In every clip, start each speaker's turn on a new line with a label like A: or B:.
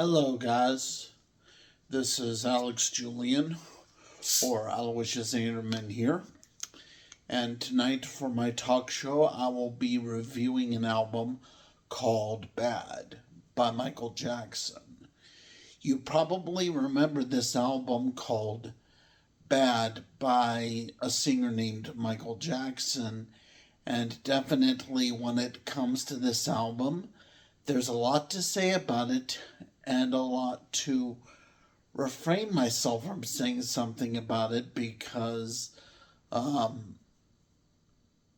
A: Hello, guys. This is Alex Julian, or Aloysius Anderman here. And tonight, for my talk show, I will be reviewing an album called Bad by Michael Jackson. You probably remember this album called Bad by a singer named Michael Jackson. And definitely, when it comes to this album, there's a lot to say about it and a lot to refrain myself from saying something about it because um,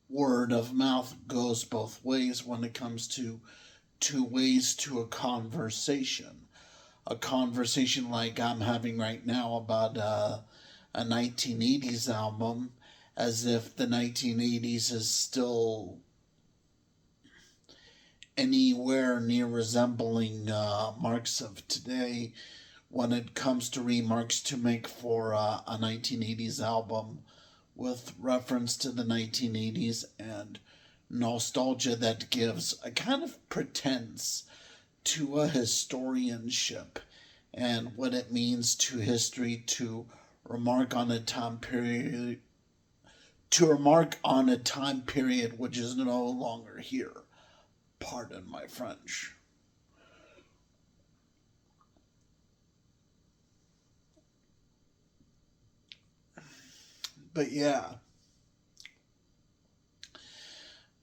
A: word of mouth goes both ways when it comes to two ways to a conversation. A conversation like I'm having right now about a 1980s album, as if the 1980s is still anywhere near resembling marks of today when it comes to remarks to make for a 1980s album with reference to the 1980s and nostalgia that gives a kind of pretense to a historianship and what it means to history to remark on a time period which is no longer here. Pardon my French. But yeah,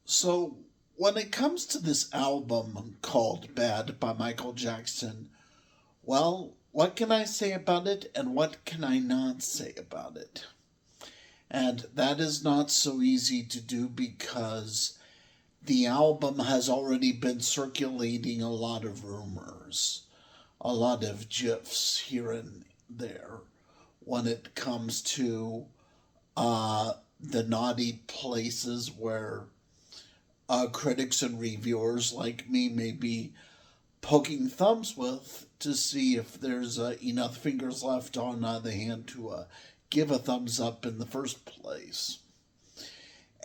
A: so when it comes to this album called Bad by Michael Jackson, well, what can I say about it and what can I not say about it? And that is not so easy to do because the album has already been circulating a lot of rumors, a lot of gifs here and there when it comes to the naughty places where critics and reviewers like me may be poking thumbs with to see if there's enough fingers left on the hand to give a thumbs up in the first place.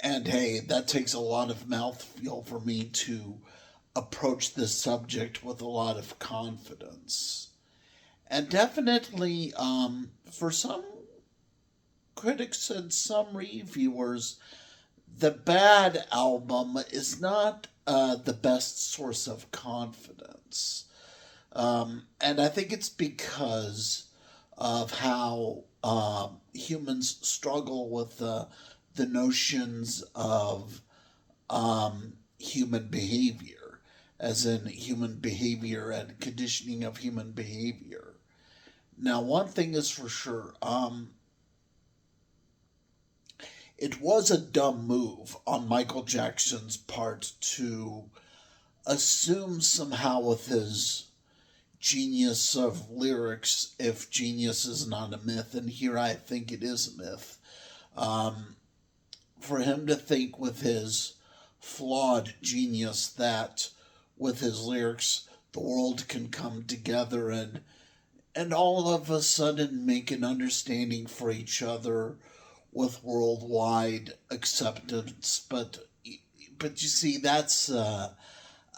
A: And hey, that takes a lot of mouthfeel for me to approach this subject with a lot of confidence. And definitely, for some critics and some reviewers, the Bad album is not the best source of confidence. And I think it's because of how humans struggle with the notions of human behavior, as in human behavior and conditioning of human behavior. Now, one thing is for sure, it was a dumb move on Michael Jackson's part to assume somehow with his genius of lyrics, if genius is not a myth, and here I think it is a myth, um, for him to think with his flawed genius that with his lyrics the world can come together and all of a sudden make an understanding for each other with worldwide acceptance. But you see, that's a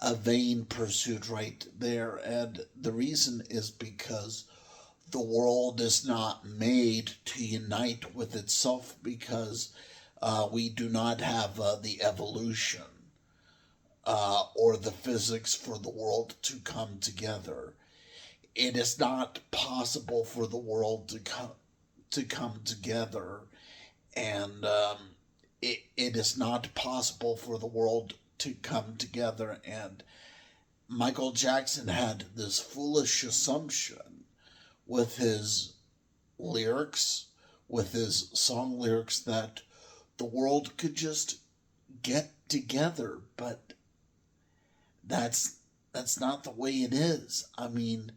A: vain pursuit right there, and the reason is because the world is not made to unite with itself because we do not have the evolution or the physics for the world to come together. It is not possible for the world to come together, and it is not possible for the world to come together. And Michael Jackson had this foolish assumption with his lyrics, with his song lyrics, that the world could just get together, but that's that's not the way it is. I mean,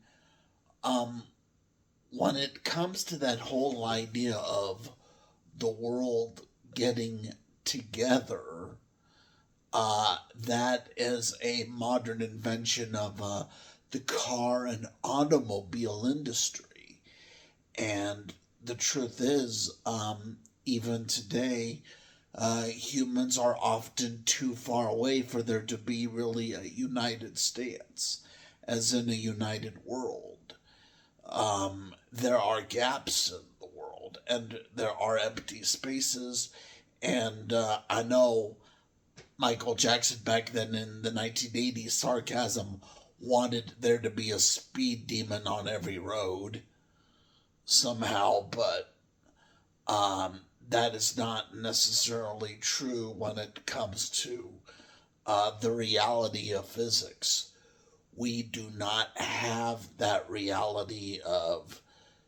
A: um, when it comes to that whole idea of the world getting together, that is a modern invention of the car and automobile industry. And the truth is, even today, humans are often too far away for there to be really a united stance. as in a united world. There are gaps in the world, and there are empty spaces. And I know Michael Jackson back then in the 1980s, Sarcasm wanted there to be a speed demon on every road somehow, but that is not necessarily true when it comes to the reality of physics. We do not have that reality of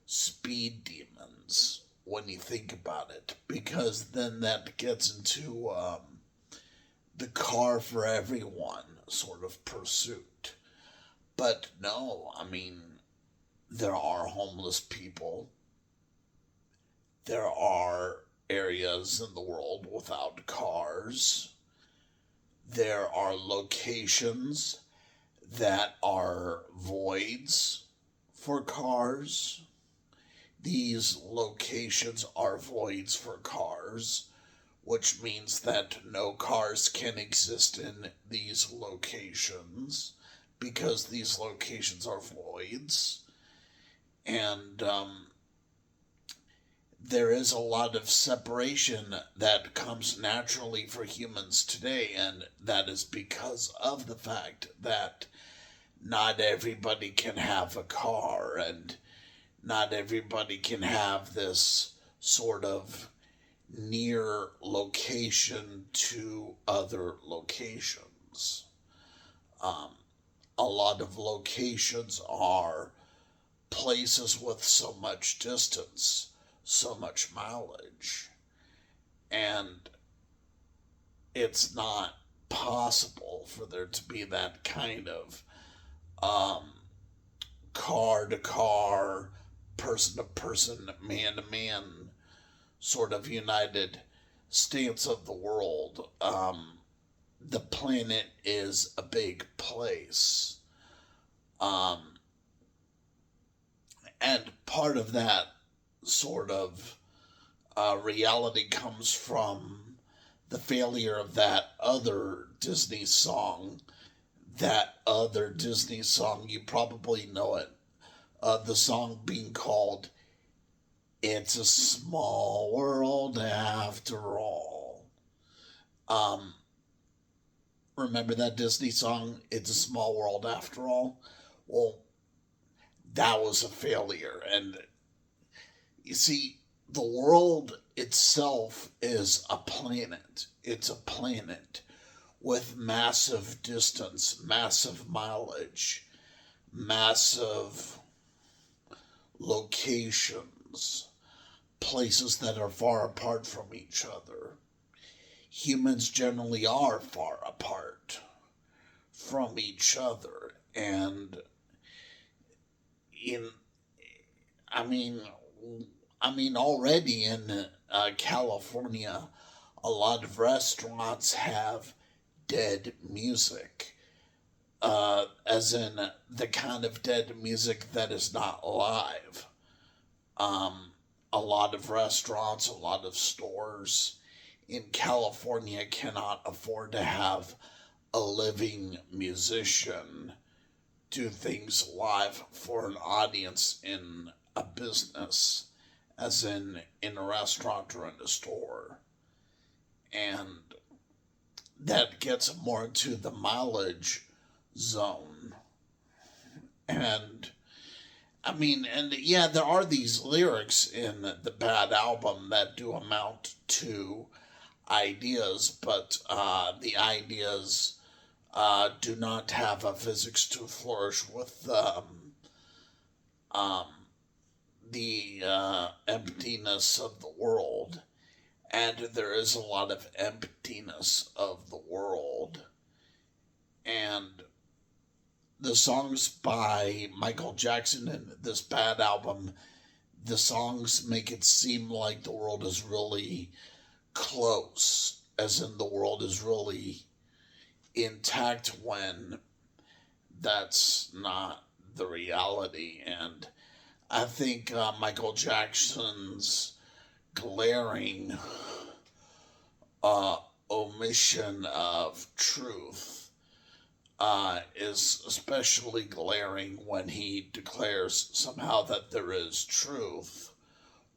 A: speed demons when you think about it, because then that gets into the car for everyone sort of pursuit. But no, I mean, there are homeless people. There are areas in the world without cars. There are locations that are voids for cars. These locations are voids for cars, which means that no cars can exist in these locations because these locations are voids. And there is a lot of separation that comes naturally for humans today, and that is because of the fact that not everybody can have a car, and not everybody can have this sort of near location to other locations. A lot of locations are places with so much distance, so much mileage, and it's not possible for there to be that kind of car to car, person to person, man to man sort of united stance of the world. The planet is a big place. And part of that sort of reality comes from the failure of that other Disney song. That other Disney song, you probably know it. The song being called It's a Small World After All. Remember that Disney song, It's a Small World After All? Well, that was a failure. And you see, the world itself is a planet. It's a planet with massive distance, massive mileage, massive locations, places that are far apart from each other. Humans generally are far apart from each other, and in I mean already in California, a lot of restaurants have dead music, as in the kind of dead music that is not live. A lot of restaurants, a lot of stores in California cannot afford to have a living musician do things live for an audience in a business, as in a restaurant or in a store. And that gets more into the mileage zone. And yeah, there are these lyrics in the Bad album that do amount to ideas, but the ideas do not have a physics to flourish with the emptiness of the world. And there is a lot of emptiness of the world. And the songs by Michael Jackson in this Bad album, the songs make it seem like the world is really close, as in the world is really intact, when that's not the reality. And I think Michael Jackson's glaring omission of truth is especially glaring when he declares somehow that there is truth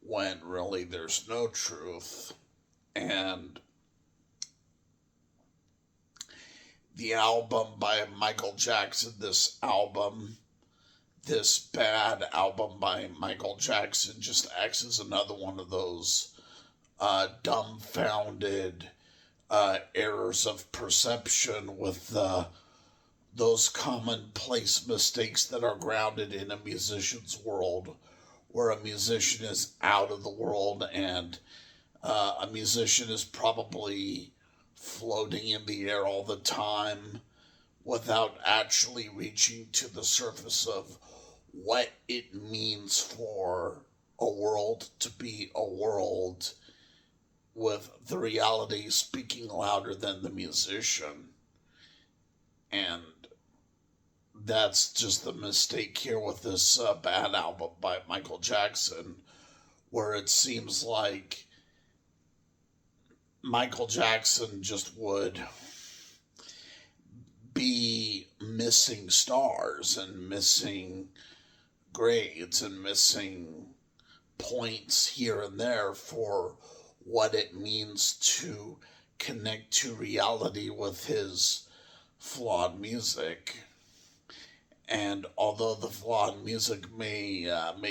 A: when really there's no truth. And the album by Michael Jackson, this bad album by Michael Jackson, just acts as another one of those dumbfounded errors of perception with those commonplace mistakes that are grounded in a musician's world, where a musician is out of the world and a musician is probably floating in the air all the time without actually reaching to the surface of what it means for a world to be a world, with the reality speaking louder than the musician. And that's just the mistake here with this bad album by Michael Jackson, where it seems like Michael Jackson just would be missing stars and missing grades and missing points here and there for what it means to connect to reality with his flawed music. And although the flawed music may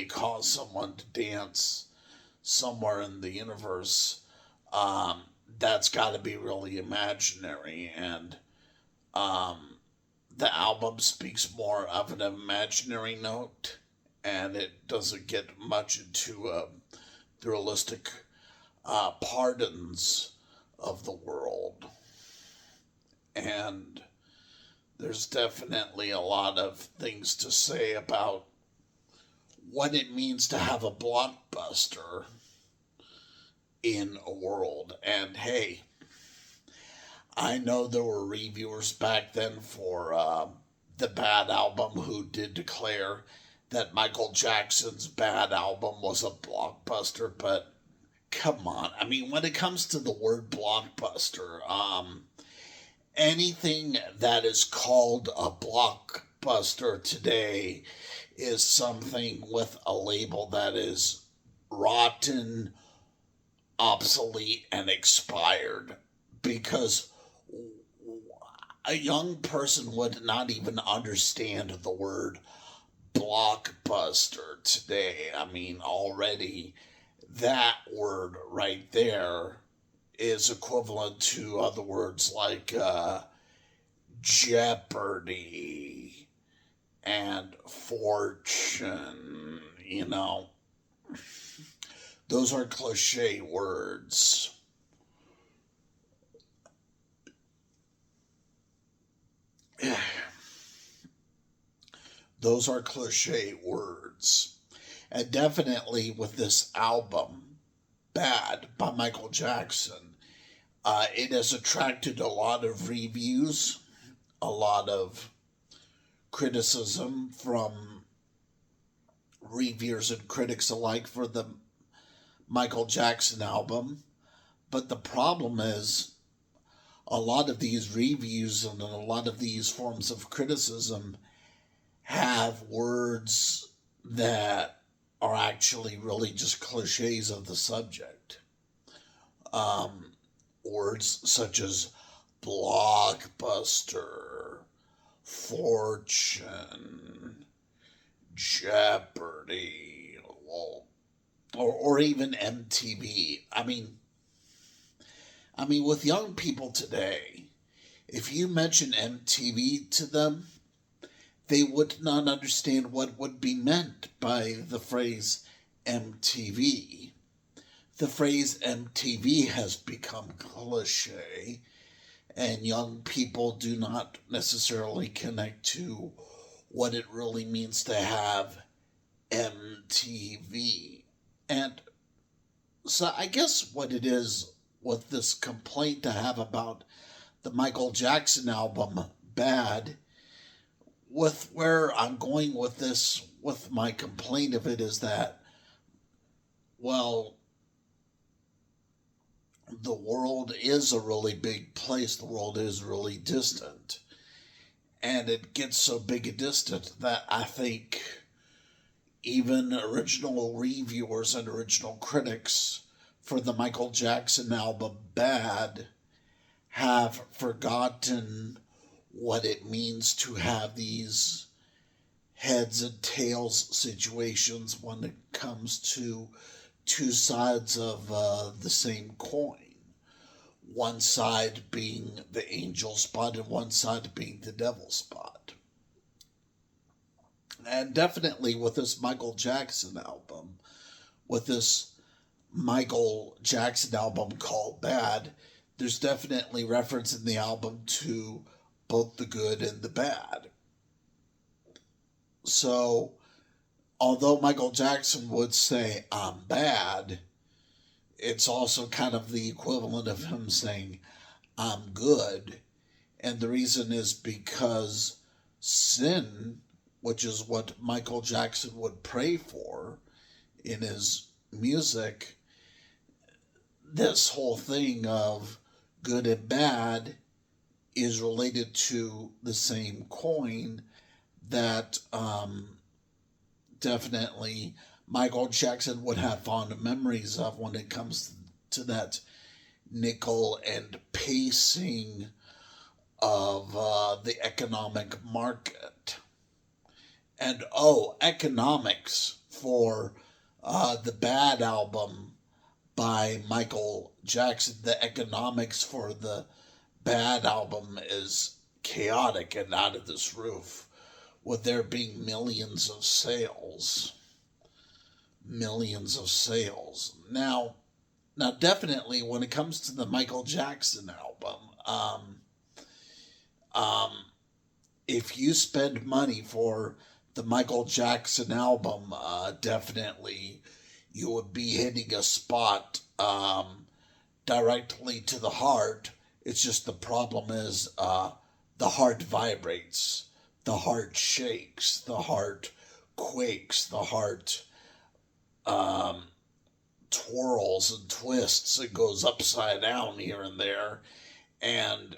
A: cause someone to dance somewhere in the universe, that's got to be really imaginary. And the album speaks more of an imaginary note, and it doesn't get much into the realistic pardons of the world. And there's definitely a lot of things to say about what it means to have a blockbuster in a world. And hey, I know there were reviewers back then for the Bad album who did declare that Michael Jackson's Bad album was a blockbuster, but come on. I mean, when it comes to the word blockbuster, anything that is called a blockbuster today is something with a label that is rotten, obsolete, and expired, because a young person would not even understand the word blockbuster today. I mean, already that word right there is equivalent to other words like Jeopardy and fortune, Those are cliche words. Those are cliche words. And definitely with this album, Bad by Michael Jackson, it has attracted a lot of reviews, a lot of criticism from reviewers and critics alike for the Michael Jackson album. But the problem is, a lot of these reviews and a lot of these forms of criticism have words that are actually really just cliches of the subject. Words such as blockbuster, fortune, Jeopardy, or even MTV. I mean, with young people today, if you mention MTV to them, they would not understand what would be meant by the phrase MTV. The phrase MTV has become cliche, and young people do not necessarily connect to what it really means to have MTV. And so I guess what it is with this complaint to have about the Michael Jackson album, Bad, with where I'm going with this, with my complaint of it, is that, well, the world is a really big place. The world is really distant. And it gets so big a distance that I think even original reviewers and original critics for the Michael Jackson album Bad have forgotten what it means to have these heads and tails situations when it comes to two sides of the same coin. One side being the angel spot and one side being the devil spot. And definitely with this Michael Jackson album, with this Michael Jackson album called Bad, there's definitely reference in the album to both the good and the bad. So, although Michael Jackson would say, I'm bad, it's also kind of the equivalent of him saying, I'm good. And the reason is because sin, which is what Michael Jackson would pray for in his music, this whole thing of good and bad is related to the same coin that definitely Michael Jackson would have fond memories of when it comes to that nickel and pacing of the economic market. And economics for the Bad album by Michael Jackson. The economics for the Bad album is chaotic and out of this roof, with there being millions of sales. Millions of sales. Now definitely when it comes to the Michael Jackson album, if you spend money for the Michael Jackson album, definitely you would be hitting a spot directly to the heart. It's just the problem is the heart vibrates, the heart shakes, the heart quakes, the heart twirls and twists. It goes upside down here and there. And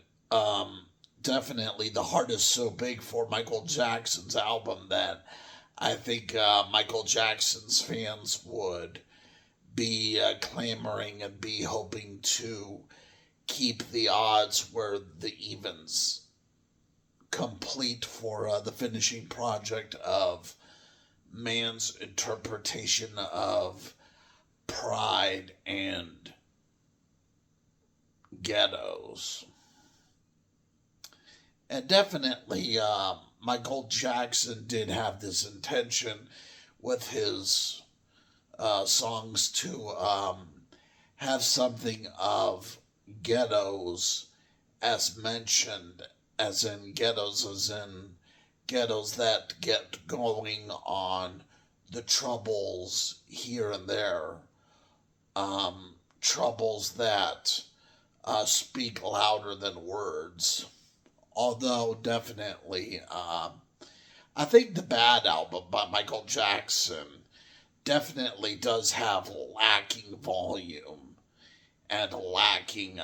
A: definitely the heart is so big for Michael Jackson's album that I think Michael Jackson's fans would be clamoring and be hoping to keep the odds where the evens complete for the finishing project of man's interpretation of pride and ghettos. And definitely, Michael Jackson did have this intention with his songs to have something of ghettos as mentioned, as in ghettos that get going on, the troubles here and there, troubles that speak louder than words. Although definitely, I think the Bad album by Michael Jackson definitely does have lacking volume and lacking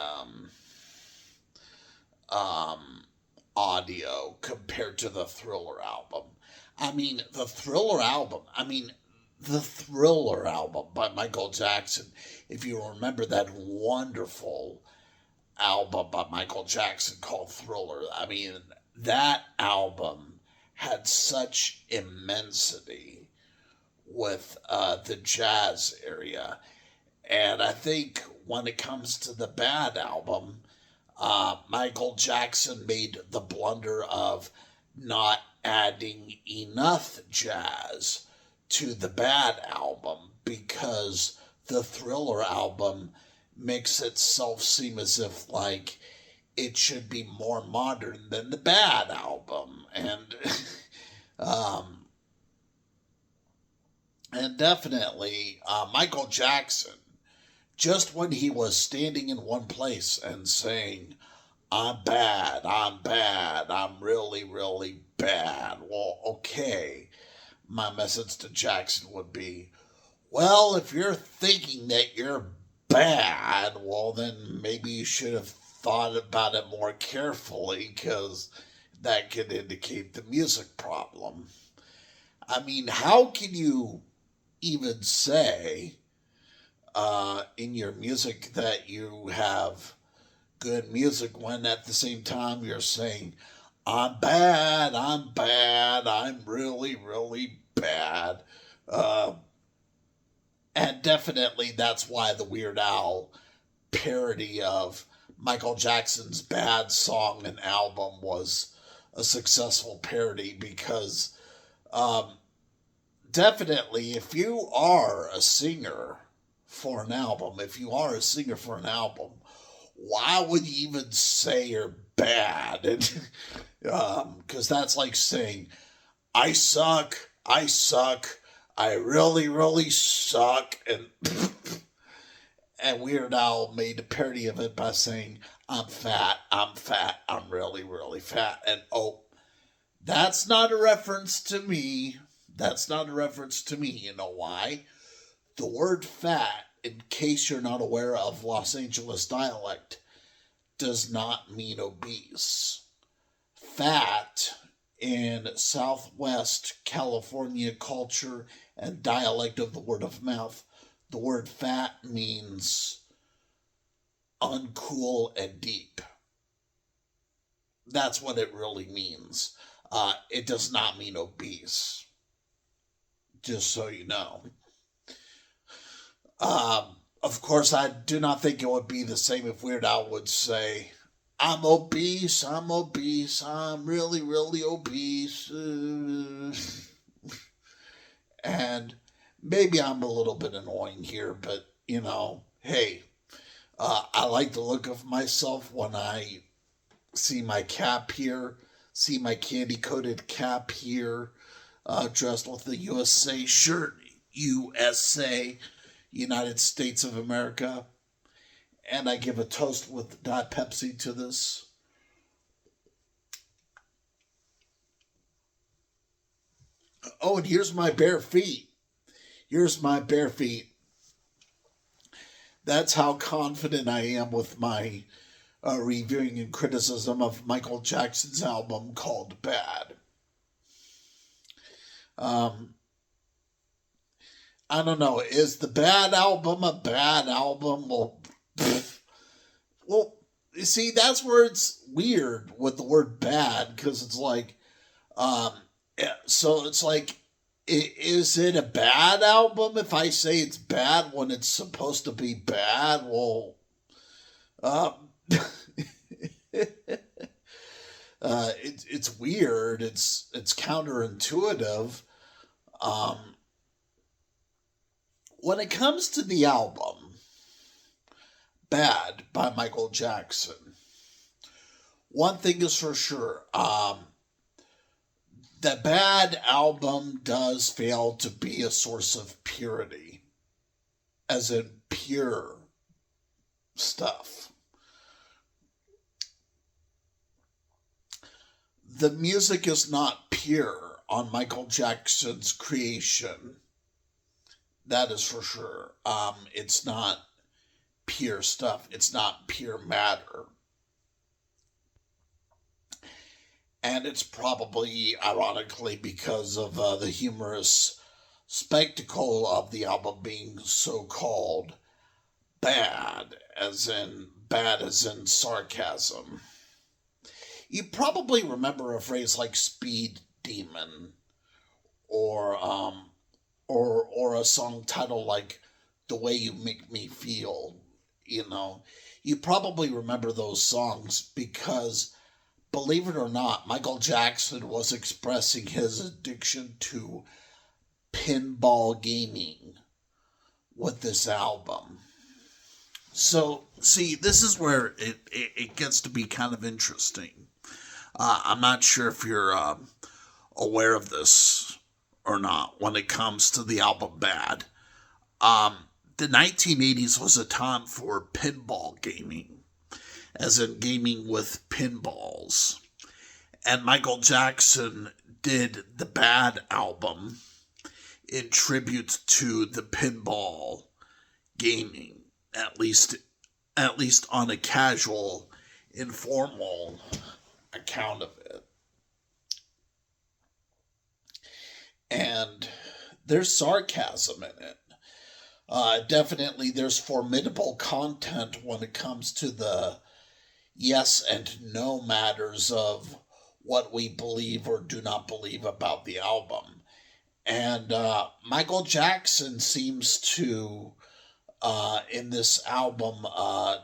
A: audio compared to the Thriller album. The Thriller album by Michael Jackson, if you remember that wonderful album by Michael Jackson called Thriller, that album had such immensity with the jazz area. And I think when it comes to the Bad album, Michael Jackson made the blunder of not adding enough jazz to the Bad album, because the Thriller album makes itself seem as if like it should be more modern than the Bad album. And and definitely Michael Jackson, just when he was standing in one place and saying, I'm bad, I'm really, really bad. Well, okay. My message to Jackson would be, well, if you're thinking that you're bad, well, then maybe you should have thought about it more carefully, because that could indicate the music problem. I mean, how can you even say in your music that you have good music when at the same time you're saying, I'm bad, I'm really, really bad. Uh, and definitely that's why the Weird Al parody of Michael Jackson's Bad song and album was a successful parody because um, definitely if you are a singer for an album, why would you even say you're bad? Because that's like saying, I suck, I really, really suck. And Weird Al made a parody of it by saying, I'm fat, I'm really, really fat. And oh, that's not a reference to me. That's not a reference to me. You know why? The word fat, in case you're not aware of Los Angeles dialect, does not mean obese. Fat in Southwest California culture and dialect of the word of mouth, the word fat means uncool and deep. That's what it really means. It does not mean obese, just so you know. Of course, I do not think it would be the same if Weird Al would say, I'm obese, I'm really, really obese. And maybe I'm a little bit annoying here, but, hey, I like the look of myself when I see my cap here, see my candy-coated cap here, dressed with the USA shirt, USA, United States of America. And I give a toast with Diet Pepsi to this. Oh, and here's my bare feet. Here's my bare feet. That's how confident I am with my reviewing and criticism of Michael Jackson's album called Bad. I don't know. Is the Bad album a bad album? Well, you see, that's where it's weird with the word bad, because it's like, so it's like, is it a bad album if I say it's bad when it's supposed to be bad? Well, it's weird. It's counterintuitive. Um, when it comes to the album, Bad by Michael Jackson, one thing is for sure. The Bad album does fail to be a source of purity, as in pure stuff. The music is not pure on Michael Jackson's creation. That is for sure. It's not pure stuff. It's not pure matter. And it's probably, ironically, because of the humorous spectacle of the album being so-called bad as in sarcasm. You probably remember a phrase like "speed demon," or a song title like "The Way You Make Me Feel." You probably remember those songs because, believe it or not, Michael Jackson was expressing his addiction to pinball gaming with this album. So, see, this is where it gets to be kind of interesting. I'm not sure if you're aware of this or not when it comes to the album Bad. The 1980s was a time for pinball gaming, as in gaming with pinballs. And Michael Jackson did the Bad album in tribute to the pinball gaming, at least on a casual, informal account of it. and there's sarcasm in it. Definitely, there's formidable content when it comes to the yes and no matters of what we believe or do not believe about the album. And Michael Jackson seems to, in this album,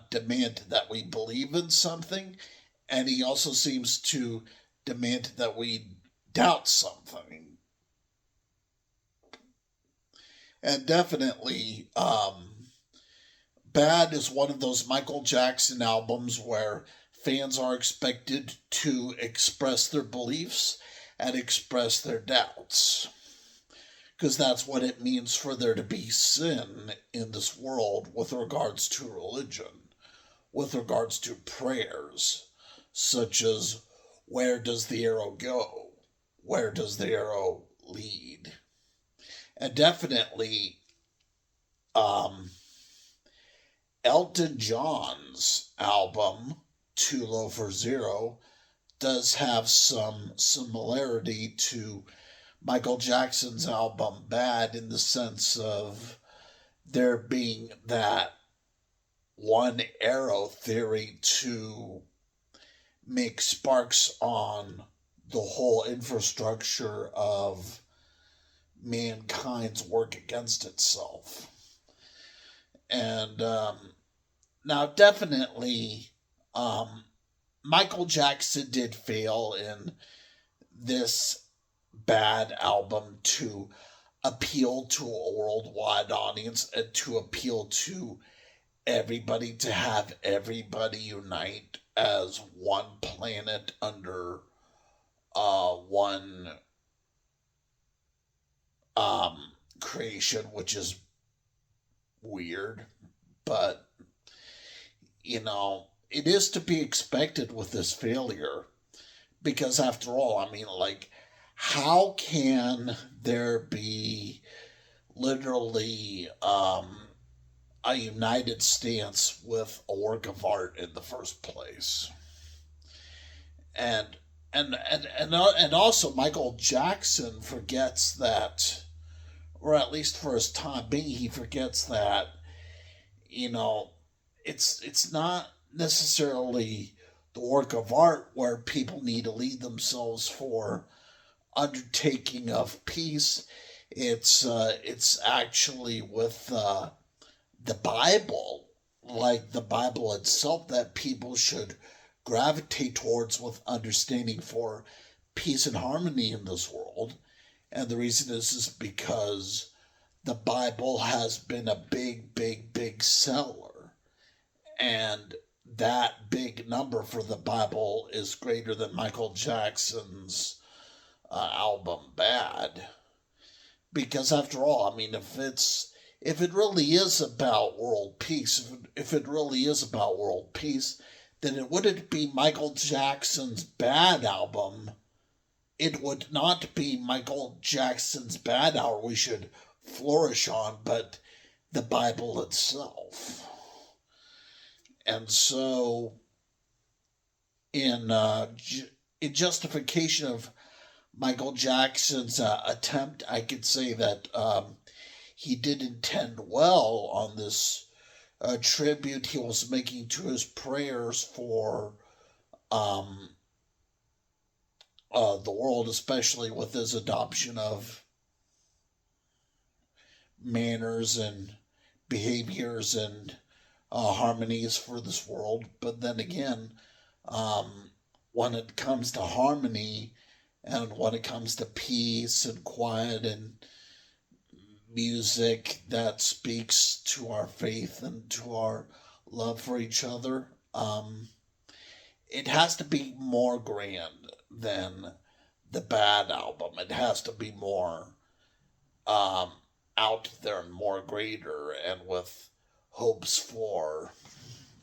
A: demand that we believe in something, and he also seems to demand that we doubt something. And definitely, Bad is one of those Michael Jackson albums where fans are expected to express their beliefs and express their doubts. Because that's what it means for there to be sin in this world with regards to religion, with regards to prayers, such as where does the arrow go? Where does the arrow lead? And definitely, um, Elton John's album, Too Low for Zero, does have some similarity to Michael Jackson's album Bad in the sense of there being that one arrow theory to make sparks on the whole infrastructure of mankind's work against itself. And now, definitely, um, Michael Jackson did fail in this Bad album to appeal to a worldwide audience and to appeal to everybody, to have everybody unite as one planet under one creation, which is weird, but it is to be expected with this failure because, after all, I mean, like, how can there be literally a united stance with a work of art in the first place? And and also Michael Jackson forgets that, or at least for his time being, he forgets that you know it's not necessarily the work of art where people need to lead themselves for undertaking of peace. It's actually with the Bible, like the Bible itself, that people should gravitate towards with understanding for peace and harmony in this world. And the reason is because the Bible has been a big, big, big seller. And that big number for the Bible is greater than Michael Jackson's album Bad. Because, after all, I mean, if it really is about world peace, if it really is about world peace, then it wouldn't be Michael Jackson's Bad album. It would not be Michael Jackson's Bad hour we should flourish on, but the Bible itself. And so, in in justification of Michael Jackson's attempt, I could say that he did intend well on this tribute he was making to his prayers for um, the world, especially with his adoption of manners and behaviors and harmonies for this world. But then again, when it comes to harmony and when it comes to peace and quiet and music that speaks to our faith and to our love for each other, it has to be more grand than the Bad album. It has to be more out there and more greater and with hopes for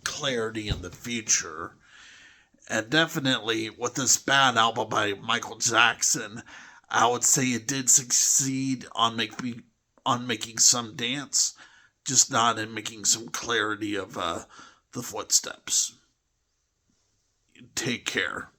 A: clarity in the future. And definitely with this Bad album by Michael Jackson, I would say it did succeed on making some dance, just not in making some clarity of the footsteps. Take care.